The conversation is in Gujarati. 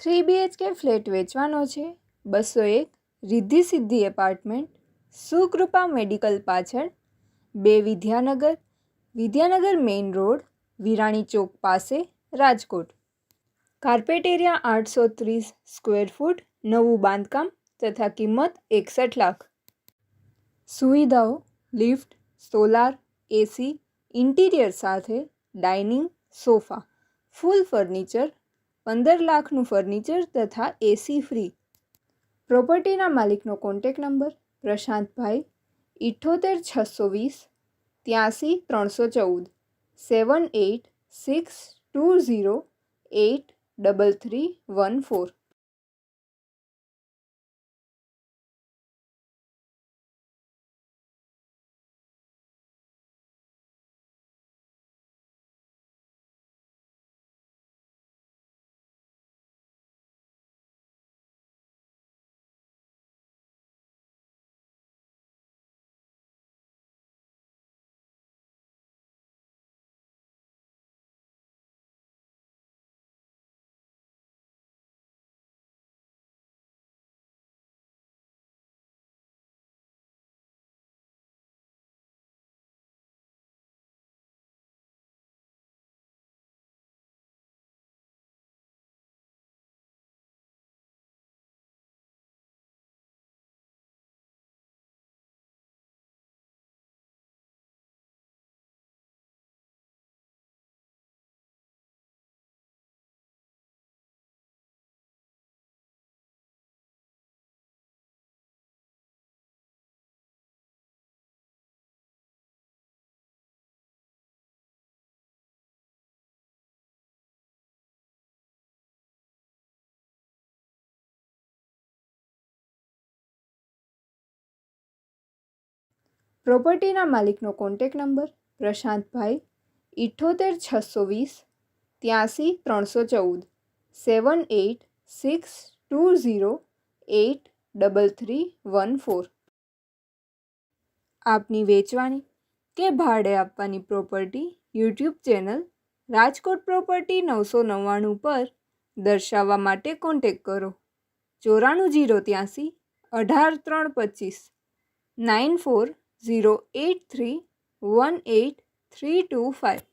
3 BHK ફ્લેટ વેચવાનો છે. 201 રિદ્ધિ સિદ્ધિ એપાર્ટમેન્ટ, સુકૃપા મેડિકલ પાછળ, 2 વિદ્યાનગર મેઇન રોડ, વિરાણી ચોક પાસે, Rajkot. Carpet area 830 square foot, નવું બાંધકામ તથા કિંમત 61 લાખ. સુવિધાઓ લિફ્ટ, સોલાર, એસી, ઇન્ટિરિયર સાથે, ડાઇનિંગ, સોફા, ફૂલ ફર્નિચર, 15 લાખનું ફર્નિચર તથા એસી ફ્રી. પ્રોપર્ટીના માલિકનો કોન્ટેક નંબર પ્રશાંતભાઈ 78 620 83 314 7862083314. પ્રોપર્ટીના માલિકનો કોન્ટેક નંબર પ્રશાંતભાઈ 78 620 83 314 7862083314. આપની વેચવાની કે ભાડે આપવાની property YouTube channel Rajkot property 999 પર દર્શાવવા માટે કોન્ટેક કરો. 94 083 18 325 94 083 18325.